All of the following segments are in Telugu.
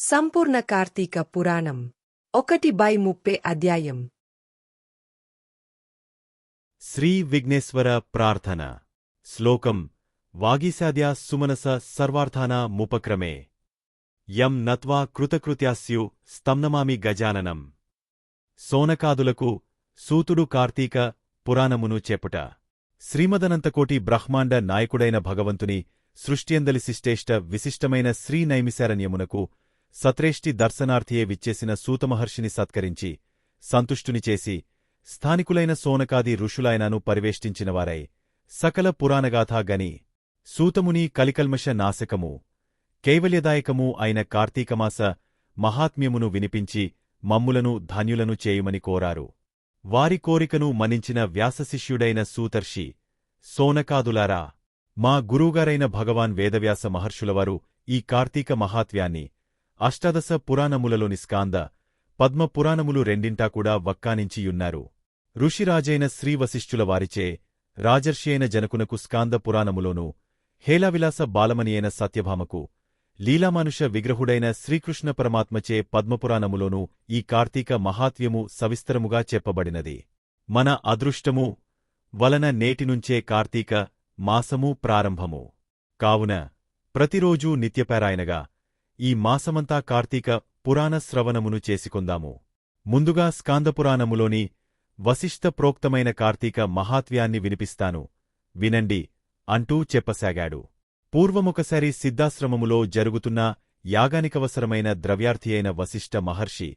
సంపూర్ణ కార్తీక పురాణం 1/30 అధ్యాయం. శ్రీ విఘ్నేశ్వర ప్రార్థన శ్లోకం వాగీశాద్యా సుమనస సర్వార్థానాముపక్రమే యం నత్వా కృతకృత్యాస్యు స్తంనమామి గజాననం. సోనకాదులకు సూతుడు కార్తీక పురాణమును చెప్పుట. శ్రీమదనంతకోటి బ్రహ్మాండ నాయకుడైన భగవంతుని సృష్ట్యందలి శిష్టేష్ట విశిష్టమైన శ్రీ నైమిశారణ్యమునకు సత్రేష్టి దర్శనార్థియే విచ్చేసిన సూతమహర్షిని సత్కరించి సంతుష్టుని చేసి స్థానికులైన సోనకాది ఋషులాయనను పరివేష్టించినవారై సకల పురాణగాథా గని సూతముని కలికల్మష నాశకము కైవల్యదాయకము అయిన కార్తీకమాస మహాత్మ్యమును వినిపించి మమ్ములను ధన్యులను చేయుమని కోరారు. వారి కోరికను మన్నించిన వ్యాసశిష్యుడైన సూతర్షి, సోనకాదులారా, మా గురువుగారైన భగవాన్ వేదవ్యాస మహర్షులవారు ఈ కార్తీక మహాత్వ్యాన్ని అష్టాదశ పురాణములలోని స్కాంద, పద్మ పురాణములు రెండింటా కూడా వక్కానించియున్నారు. ఋషిరాజైన శ్రీవశిష్ఠుల వారిచే రాజర్షి అయిన జనకునకు స్కాంద పురాణములోనూ, హేలావిలాస బాలమణియైన సత్యభామకు లీలామానుష విగ్రహుడైన శ్రీకృష్ణ పరమాత్మచే పద్మపురాణములోనూ ఈ కార్తీక మహాత్మ్యము సవిస్తరముగా చెప్పబడినది. మన అదృష్టము వలన నేటినుంచే కార్తీక మాసము ప్రారంభము కావున ప్రతిరోజూ నిత్యపారాయణగా ఈ మాసమంతా కార్తీక పురాణ శ్రవణమును చేసుకొందాము. ముందుగా స్కాందపురాణములోని వశిష్ఠ ప్రోక్తమైన కార్తీక మహాత్వ్యాన్ని వినిపిస్తాను, వినండి అంటూ చెప్పసాగాడు. పూర్వమొకసారి సిద్ధాశ్రమములో జరుగుతున్న యాగానికవసరమైన ద్రవ్యార్థి అయిన వశిష్ఠ మహర్షి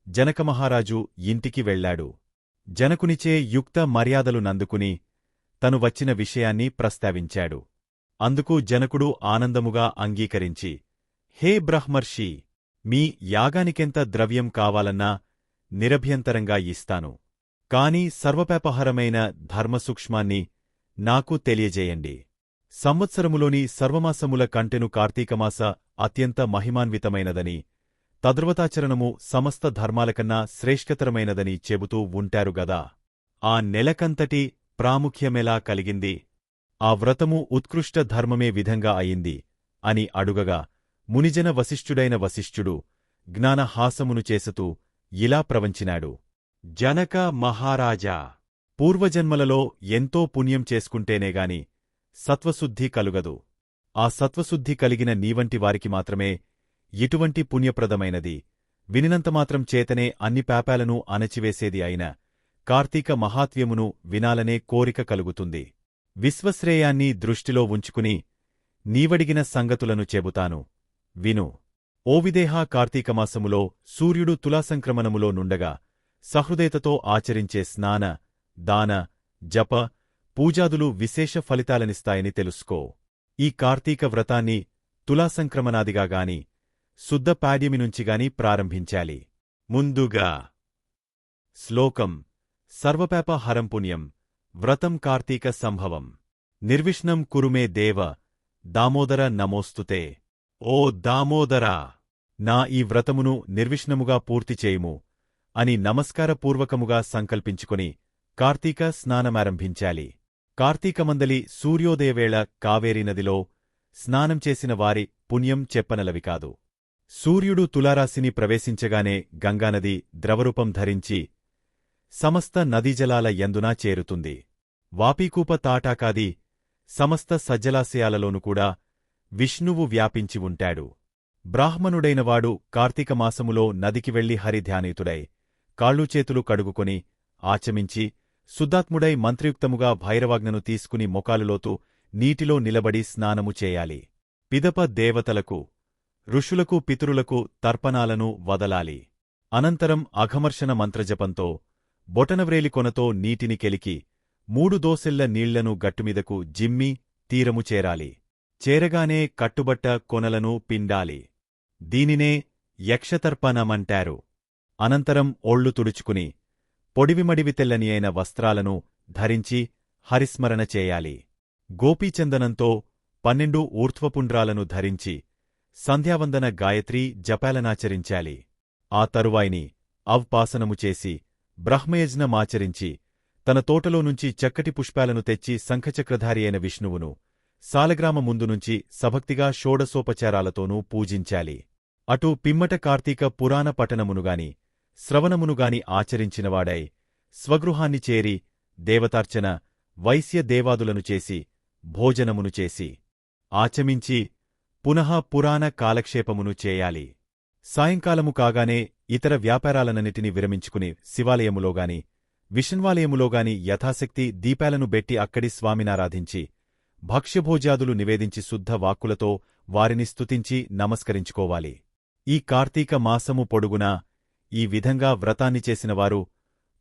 జనకమహారాజు ఇంటికి వెళ్లాడు. జనకునిచే యుక్త మర్యాదలు నందుకుని తను వచ్చిన విషయాన్ని ప్రస్తావించాడు. అందుకు జనకుడు ఆనందముగా అంగీకరించి, హే బ్రహ్మర్షి, మీ యాగానికెంత ద్రవ్యం కావాలన్నా నిరభ్యంతరంగా ఇస్తాను. కాని సర్వపాపహరమైన ధర్మసూక్ష్మాన్ని నాకు తెలియజేయండి. సంవత్సరములోని సర్వమాసముల కంటెను కార్తీకమాస అత్యంత మహిమాన్వితమైనదని, తద్రువతాచరణము సమస్త ధర్మాలకన్నా శ్రేష్ఠతరమైనదని చెబుతూ ఉంటారుగదా. ఆ నెలకంతటి ప్రాముఖ్యమెలా కలిగింది? ఆ వ్రతము ఉత్కృష్ట ధర్మమే విధంగా అయింది అని అడుగగా, మునిజన వశిష్ఠుడైన వశిష్ఠుడు జ్ఞానహాసమును చేసతూ ఇలా ప్రవంచినాడు. జనక మహారాజా, పూర్వజన్మలలో ఎంతో పుణ్యం చేసుకుంటేనేగాని సత్వశుద్ధి కలుగదు. ఆ సత్వశుద్ధి కలిగిన నీవంటి వారికి మాత్రమే ఇటువంటి పుణ్యప్రదమైనది, వినినంతమాత్రం చేతనే అన్ని పాపాలను అణచివేసేది అయిన కార్తీక మహాత్మ్యమును వినాలనే కోరిక కలుగుతుంది. విశ్వశ్రేయాన్ని దృష్టిలో ఉంచుకుని నీవడిగిన సంగతులను చెబుతాను, విను. ఓ విదేహా, కార్తీకమాసములో సూర్యుడు తులాసంక్రమణములో నుండగా సహృదయతతో ఆచరించే స్నాన, దాన, జప, పూజాదులు విశేష ఫలితాలనిస్తాయని తెలుసుకో. ఈ కార్తీక వ్రతాన్ని తులాసంక్రమణాదిగా గాని శుద్ధ పాడ్యమినుంచిగాని ప్రారంభించాలి. ముందుగా శ్లోకం సర్వపాప హరం పుణ్యం వ్రతం కార్తీక సంభవం నిర్విష్ణం కురుమే దేవ దామోదర నమోస్తుతే. ఓ దామోదరా, నా ఈ వ్రతమును నిర్విష్ణముగా పూర్తిచేయుము అని నమస్కారపూర్వకముగా సంకల్పించుకుని కార్తీక స్నానమారంభించాలి. కార్తీకమందలి సూర్యోదయవేళ కావేరీ నదిలో స్నానం చేసిన వారి పుణ్యం చెప్పనలవి కాదు. సూర్యుడు తులారాశిని ప్రవేశించగానే గంగానది ద్రవరూపం ధరించి సమస్త నదీజలాల యందునా చేరుతుంది. వాపీకూప తాటాకాది సమస్త సజ్జలాశయాలలోనూ కూడా విష్ణువు వ్యాపించి ఉంటాడు. బ్రాహ్మణుడైనవాడు కార్తీకమాసములో నదికి వెళ్లి హరిధ్యానితుడై కాళ్ళూచేతులు కడుగుకొని ఆచమించి శుద్ధాత్ముడై మంత్రయుక్తముగా భైరవాజ్ఞను తీసుకుని మొకాలులోతు నీటిలో నిలబడి స్నానము చేయాలి. పిదప దేవతలకు, ఋషులకు, పితరులకు తర్పణాలను వదలాలి. అనంతరం అఘమర్షణ మంత్రజపంతో బొటనవ్రేలి కొనతో నీటిని కెలికి 3 దోసెళ్ల నీళ్లను గట్టుమీదకు జిమ్మి తీరము చేరాలి. చేరగానే కట్టుబట్ట కొనలను పిండాలి. దీనినే యక్షతర్పణమంటారు. అనంతరం ఒళ్ళు తుడుచుకుని పొడివిమడివి తెల్లని అయిన వస్త్రాలను ధరించి హరిస్మరణ చేయాలి. గోపీచందనంతో 12 ఊర్ధ్వపుండ్రాలను ధరించి సంధ్యావందన గాయత్రీ జపాలనాచరించాలి. ఆ తరువాయిని అవపాసనము చేసి బ్రహ్మయజ్ఞమాచరించి తన తోటలోనుంచి చక్కటి పుష్పాలను తెచ్చి శంఖచక్రధారి అయిన విష్ణువును సాలగ్రామ ముందునుంచి సభక్తిగా షోడశోపచారాలతోనూ పూజించాలి. అటు పిమ్మట కార్తీక పురాణ పఠనమునుగాని శ్రవణమునుగాని ఆచరించినవాడై స్వగృహాన్ని చేరి దేవతార్చన వైశ్య దేవాదులను చేసి భోజనమును చేసి ఆచమించి పునః పురాణ కాలక్షేపమును చేయాలి. సాయంకాలము కాగానే ఇతర వ్యాపారాలనన్నిటినీ విరమించుకుని శివాలయములోగాని విష్ణ్వాలయములోగాని యథాశక్తి దీపాలను బెట్టి అక్కడి స్వామినారాధించి భక్ష్యభోజ్యాదులు నివేదించి శుద్ధ వాక్కులతో వారిని స్తుతించి నమస్కరించుకోవాలి. ఈ కార్తీక మాసము పొడుగునా ఈ విధంగా వ్రతాన్ని చేసినవారు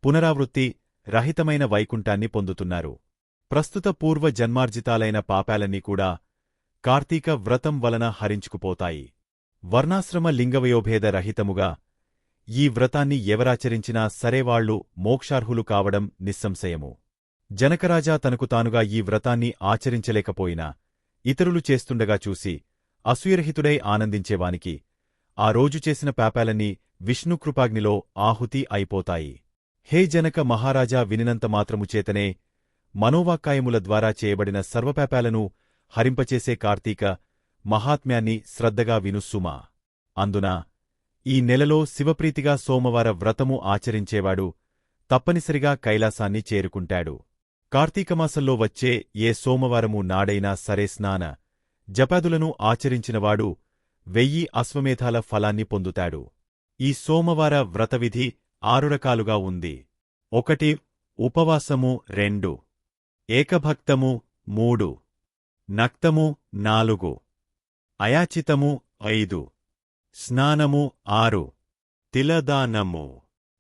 పునరావృత్తి రహితమైన వైకుంఠాన్ని పొందుతున్నారు. ప్రస్తుత పూర్వ జన్మార్జితాలైన పాపాలన్నీ కూడా కార్తీక వ్రతం వలన హరించుకుపోతాయి. వర్ణాశ్రమ లింగవయోభేద రహితముగా ఈ వ్రతాన్ని ఎవరాచరించినా సరేవాళ్లు మోక్షార్హులు కావడం నిస్సంశయము. జనకరాజా తనకు తానుగా ఈ వ్రతాన్ని ఆచరించలేకపోయినా ఇతరులు చేస్తుండగా చూసి అసూయరహితుడై ఆనందించేవానికి ఆ రోజు చేసిన పాపాలన్నీ విష్ణుకృపాగ్నిలో ఆహుతి అయిపోతాయి. హే జనక మహారాజా, వినినంత మాత్రము చేతనే మనోవాక్కాయముల ద్వారా చేయబడిన సర్వపాపాలను హరింపచేసే కార్తీక మహాత్మ్యాన్ని శ్రద్ధగా వినుస్సుమా. అందున ఈ నెలలో శివప్రీతిగా సోమవార వ్రతము ఆచరించేవాడు తప్పనిసరిగా కైలాసాన్ని చేరుకుంటాడు. కార్తీకమాసంలో వచ్చే ఏ సోమవారము నాడైనా సరే స్నాన జపాదులను ఆచరించినవాడు 1000 అశ్వమేధాల ఫలాన్ని పొందుతాడు. ఈ సోమవార వ్రతవిధి 6 రకాలుగా ఉంది. 1 ఉపవాసము, 2 ఏకభక్తము, 3 నక్తము, 4 అయాచితము, 5 స్నానము, 6 తిలదానము.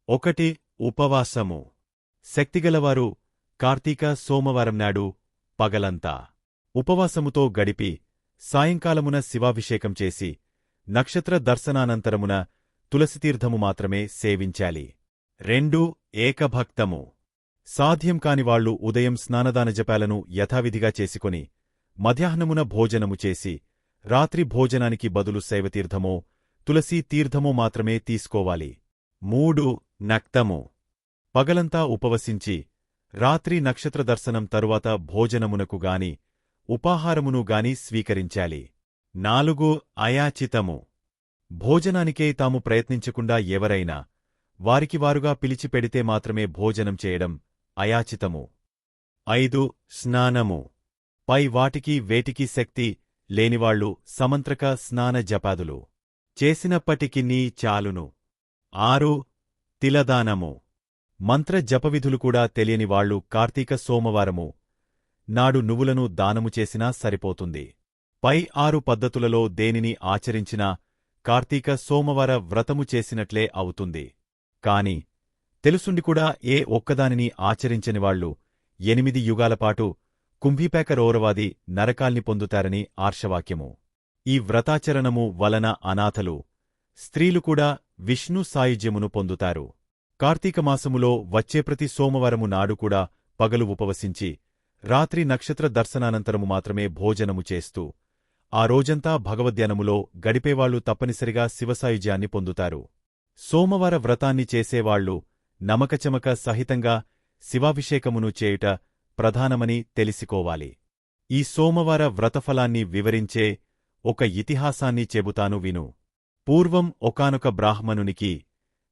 1 ఉపవాసము. శక్తిగలవారు కార్తీక సోమవారం నాడు పగలంతా ఉపవాసముతో గడిపి సాయంకాలమున శివాభిషేకం చేసి నక్షత్ర దర్శనానంతరమున తులసితీర్థము మాత్రమే సేవించాలి. 2 ఏకభక్తము. సాధ్యం కానివాళ్లు ఉదయం స్నానదాన జపాలను యథావిధిగా చేసుకొని మధ్యాహ్నమున భోజనము చేసి రాత్రి భోజనానికి బదులు శైవతీర్థమో తులసీ తీర్థమో మాత్రమే తీసుకోవాలి. 3 నక్తము. పగలంతా ఉపవసించి రాత్రి నక్షత్ర దర్శనం తరువాత భోజనమునకు గాని ఉపాహారమును గాని స్వీకరించాలి. 4 అయాచితము. భోజనానికే తాము ప్రయత్నించకుండా ఎవరైనా వారికి వారుగా పిలిచి పెడితే మాత్రమే భోజనం చేయడం అయాచితము. 5 స్నానము. పై వాటికి వేటికి శక్తి లేనివాళ్లు సమంత్రక స్నాన జపాదులు చేసినప్పటికినీ చాలును. 6 తిలదానము. మంత్ర జపవిధులు కూడా తెలియనివాళ్లు కార్తీక సోమవారము నాడు నువ్వులను దానము చేసినా సరిపోతుంది. పై 6 పద్ధతులలో దేనిని ఆచరించినా కార్తీక సోమవార వ్రతము చేసినట్లే అవుతుంది. కాని తెలుసుండికూడా ఏ ఒక్కదానిని ఆచరించనివాళ్లు 8 యుగాలపాటు కుంభీపేక రౌరవాది నరకాల్ని పొందుతారని ఆర్షవాక్యము. ఈ వ్రతాచరణము వలన అనాథలు, స్త్రీలు కూడా విష్ణు సాయుజ్యమును పొందుతారు. కార్తీకమాసములో వచ్చే ప్రతి సోమవారము నాడు కూడా పగలు ఉపవసించి రాత్రి నక్షత్ర దర్శనానంతరము మాత్రమే భోజనము చేస్తూ ఆ రోజంతా భగవద్ధ్యానములో గడిపేవాళ్లు తప్పనిసరిగా శివసాయుజ్యాన్ని పొందుతారు. సోమవార వ్రతాన్ని చేసేవాళ్లు నమకచమక సహితంగా శివాభిషేకమును చేయుట ప్రధానమని తెలిసికోవాలి. ఈ సోమవార వ్రతఫలాన్ని వివరించే ఒక ఇతిహాసాన్ని చెబుతాను విను. పూర్వం ఒకానొక బ్రాహ్మణునికి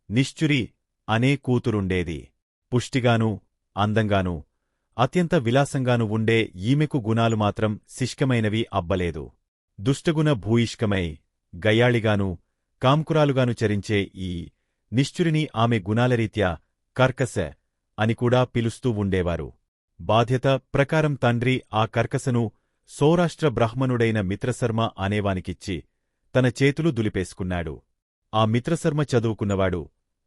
నిశ్చురి అనే కూతురుండేది. పుష్టిగానూ అందంగానూ అత్యంత విలాసంగాను ఉండే ఈమెకు గుణాలు మాత్రం శిష్కమైనవి అబ్బలేదు. దుష్టగుణ భూయిష్కమై గయ్యాళిగానూ కాంకురాలుగాను చరించే ఈ నిశ్చురిని ఆమె గుణాలరీత్యా కర్కశ అని కూడా పిలుస్తూ ఉండేవారు. బాధ్యత ప్రకారం తండ్రి ఆ కర్కశను సౌరాష్ట్ర బ్రాహ్మణుడైన మిత్రశర్మ అనేవానికిచ్చి తన చేతులు దులిపేసుకున్నాడు. ఆ మిత్రశర్మ చదువుకున్నవాడు,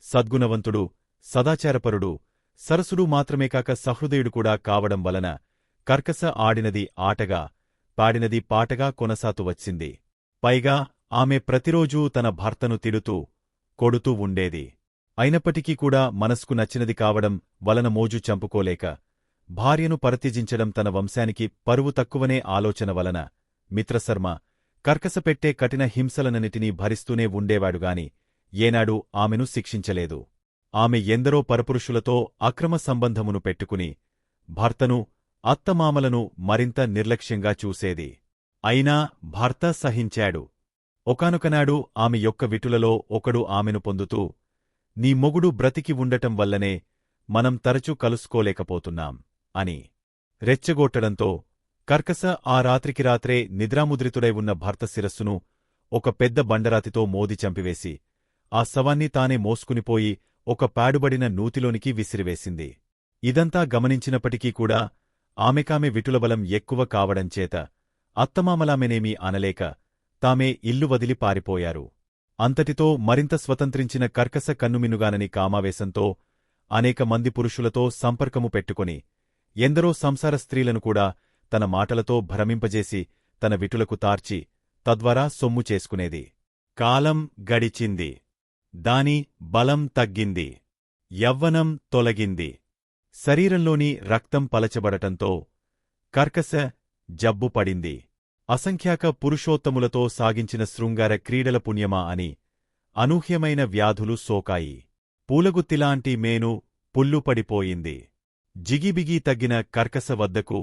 సద్గుణవంతుడు, సదాచారపరుడు, సరసుడు మాత్రమే కాక సహృదయుడు కూడా కావడం వలన కర్కశ ఆడినది ఆటగా, పాడినది పాటగా కొనసాతూ వచ్చింది. పైగా ఆమె ప్రతిరోజూ తన భర్తను తిడుతూ, కొడుతూ ఉండేది. అయినప్పటికీ కూడా మనస్కు నచ్చినది కావడం వలన మోజు చంపుకోలేక భార్యను పరిత్యజించడం తన వంశానికి పరువు తక్కువనే ఆలోచన వలన మిత్రశర్మ కర్కశ పెట్టే కఠిన హింసలనన్నిటినీ భరిస్తూనే ఉండేవాడుగాని ఏనాడూ ఆమెను శిక్షించలేదు. ఆమె ఎందరో పరపురుషులతో అక్రమ సంబంధమును పెట్టుకుని భర్తను, అత్తమామలను మరింత నిర్లక్ష్యంగా చూసేది. అయినా భర్త సహించాడు. ఒకానొకనాడు ఆమె యొక్క విటులలో ఒకడు ఆమెను పొందుతూ, నీ మొగుడు బ్రతికి ఉండటం వల్లనే మనం తరచూ కలుసుకోలేకపోతున్నాం అని రెచ్చగొట్టడంతో కర్కస ఆ రాత్రికి రాత్రే నిద్రాముద్రితుడై ఉన్న భర్త శిరస్సును ఒక పెద్ద బండరాతితో మోది చంపివేసి ఆ శవాన్ని తానే మోసుకునిపోయి ఒక పాడుబడిన నూతిలోనికి విసిరివేసింది. ఇదంతా గమనించినప్పటికీ కూడా ఆమెకామె విటులబలం ఎక్కువ కావడంచేత అత్తమామలామెనేమీ అనలేక తామే ఇల్లు వదిలి పారిపోయారు. అంతటితో మరింత స్వతంత్రించిన కర్కస కన్నుమిన్నుగానని కామావేశంతో అనేక మంది పురుషులతో సంపర్కము పెట్టుకొని ఎందరో సంసార స్త్రీలను కూడా తన మాటలతో భ్రమింపజేసి తన విటులకు తార్చి తద్వారా సొమ్ము చేసుకునేది. కాలం గడిచింది. దాని బలం తగ్గింది. యవ్వనం తొలగింది. శరీరంలోని రక్తం పలచబడటంతో కర్కస జబ్బు పడింది. అసంఖ్యాక పురుషోత్తములతో సాగించిన శృంగార క్రీడల పుణ్యమా అని అనూహ్యమైన వ్యాధులు సోకాయి. పూలగుత్తిలాంటి మేను పుల్లుపడిపోయింది. జిగిబిగి తగ్గిన కర్కస వద్దకు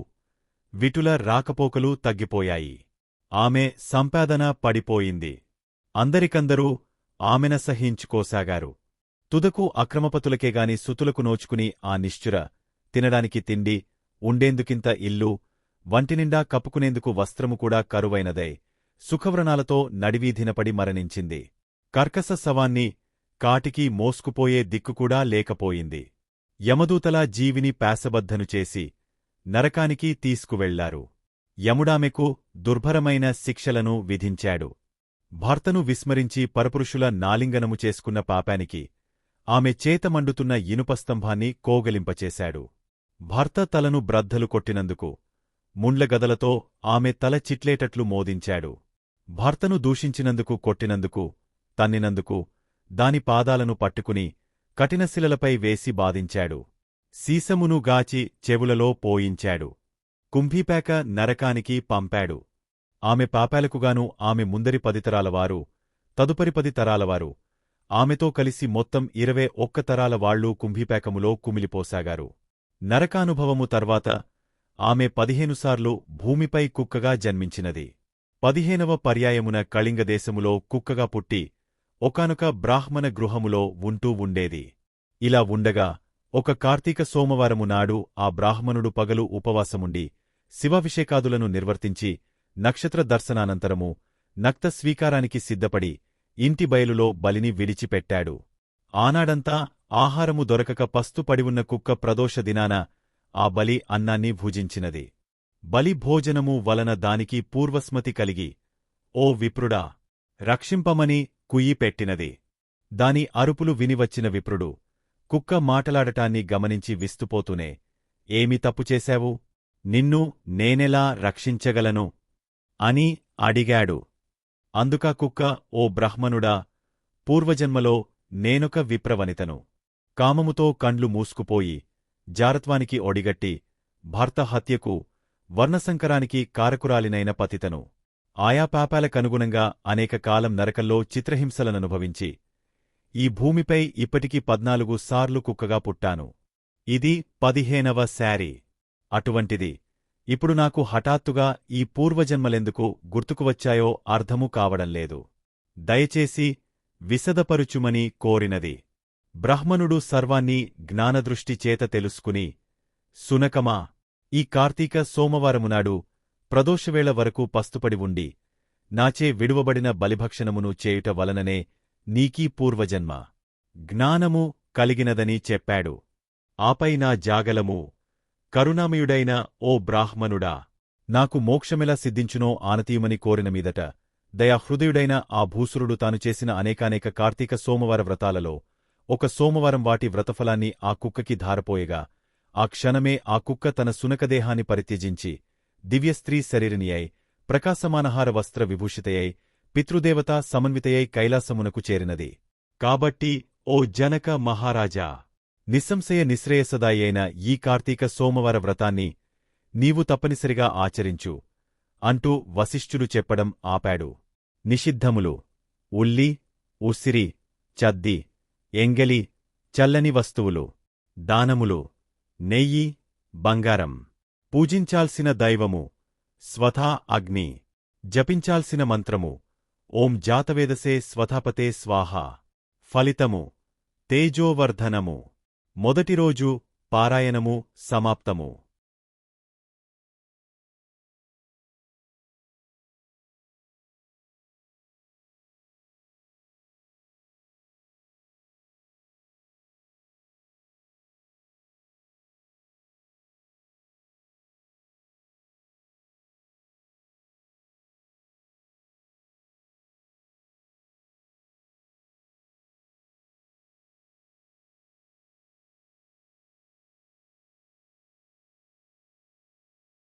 విటుల రాకపోకలు తగ్గిపోయాయి. ఆమె సంపాదన పడిపోయింది. అందరికందరూ ఆమెనసహించుకోసాగారు. తుదకు అక్రమపతులకేగాని సుతులకు నోచుకుని ఆ నిశ్చుర తినడానికి తిండి, ఉండేందుకింత ఇల్లు, వంటినిండా కప్పుకునేందుకు వస్త్రము కూడా కరువైనదై సుఖవ్రణాలతో నడివీధినపడి మరణించింది. కర్కస శవాన్ని కాటికి మోసుకుపోయే దిక్కుకూడా లేకపోయింది. యమదూతలా జీవిని పేసబద్ధను చేసి నరకానికి తీసుకువెళ్లారు. యముడామెకు దుర్భరమైన శిక్షలను విధించాడు. భర్తను విస్మరించి పరపురుషుల నాలింగనము చేసుకున్న పాపానికి ఆమె చేతమండుతున్న ఇనుపస్తంభాన్ని కోగలింపచేశాడు. భర్త తలను బ్రద్దలు కొట్టినందుకు ముండ్లగదలతో ఆమె తల చిట్లేటట్లు మోదించాడు. భర్తను దూషించినందుకు కొట్టినందుకు, తన్నినందుకు దాని పాదాలను పట్టుకుని కఠినశిలలపై వేసి బాధించాడు. సీసమును గాచి చెవులలో పోయించాడు. కుంభీపేక నరకానికి పంపాడు. ఆమె పాపాలకుగాను ఆమె ముందరి 10 తరాలవారు, తదుపరి 10 తరాలవారు, ఆమెతో కలిసి మొత్తం 21 తరాల వాళ్లూ కుంభీపేకములో కుమిలిపోసాగారు. నరకానుభవము తర్వాత ఆమె 15 సార్లు భూమిపై కుక్కగా జన్మించినది. 15వ పర్యాయమున కళింగదేశములో కుక్కగా పుట్టి ఒకానొక బ్రాహ్మణ గృహములో ఉంటూ ఉండేది. ఇలా ఉండగా ఒక కార్తీక సోమవారము నాడు ఆ బ్రాహ్మణుడు పగలు ఉపవాసముండి శివాభిషేకాదులను నిర్వర్తించి నక్షత్ర దర్శనానంతరము నక్త స్వీకారానికి సిద్ధపడి ఇంటి బయలులో బలిని విడిచిపెట్టాడు. ఆనాడంతా ఆహారము దొరకక పస్తు పడివున్న కుక్క ప్రదోష దినాన ఆ బలి అన్నాన్ని భుజించినది. బలి భోజనము వలన దానికి పూర్వస్మతి కలిగి, ఓ విప్రుడా, రక్షింపమని కుయ్యి పెట్టినది. దాని అరుపులు వినివచ్చిన విప్రుడు కుక్క మాటలాడటాన్ని గమనించి విస్తుపోతూనే, ఏమి తప్పుచేశావు? నిన్ను నేనెలా రక్షించగలను? అని అడిగాడు. అందుకా కుక్క, ఓ బ్రాహ్మణుడా, పూర్వజన్మలో నేనొక విప్రవనితను. కామముతో కండ్లు మూసుకుపోయి జారత్వానికి ఒడిగట్టి భర్త హత్యకు, వర్ణసంకరానికి కారకురాలినైన పతితను. ఆయా పాపాలకనుగుణంగా అనేక కాలం నరకంలో చిత్రహింసలననుభవించి ఈ భూమిపై ఇప్పటికి 14 సార్లు కుక్కగా పుట్టాను. ఇది 15వ శారీ. అటువంటిది ఇప్పుడు నాకు హఠాత్తుగా ఈ పూర్వజన్మలెందుకు గుర్తుకువచ్చాయో అర్థము కావడంలేదు. దయచేసి విశదపరుచుమని కోరినది. బ్రాహ్మణుడు సర్వాన్నీ జ్ఞానదృష్టి చేత తెలుసుకుని, సునకమా, ఈ కార్తీక సోమవారమునాడు ప్రదోషవేళ వరకు పస్తుపడి ఉండి నాచే విడువబడిన బలిభక్షణమును చేయుట వలననే నీకీ పూర్వజన్మ జ్ఞానము కలిగినదని చెప్పాడు. ఆపై నా జాగలము, కరుణామయుడైన ఓ బ్రాహ్మణుడా, నాకు మోక్షమెలా సిద్ధించునో ఆనతీయమని కోరిన మీదట దయాహృదయుడైన ఆ భూసురుడు తాను చేసిన అనేకానేక కార్తీక సోమవార వ్రతాలలో ఒక సోమవారం వాటి వ్రతఫలాన్ని ఆ కుక్కకి ధారపోయగా ఆ క్షణమే ఆ కుక్క తన సునకదేహాన్ని పరిత్యజించి దివ్యస్త్రీ శరీరినియై ప్రకాశమానహార వస్త్ర విభూషితయై పితృదేవతా సమన్వితయై కైలాసమునకు చేరినది. కాబట్టి ఓ జనక మహారాజా, నిస్సంశయ నిశ్రేయసదాయి అయిన ఈ కార్తీక సోమవార వ్రతాన్ని నీవు తప్పనిసరిగా ఆచరించు అంటూ వశిష్ఠుడు చెప్పడం ఆపాడు. నిషిద్ధములు: ఉల్లి, ఉసిరి, చద్ది, ఎంగలి, చల్లని వస్తువులు, దానములు, నెయ్యి, బంగారం, పూజించాల్సిన దైవము, స్వథా అగ్ని, జపించాల్సిన మంత్రము, ఓం జాతవేదసే స్వధాపతే స్వాహ. ఫలితము తేజోవర్ధనము. మొదటి రోజు పారాయణము సమాప్తము.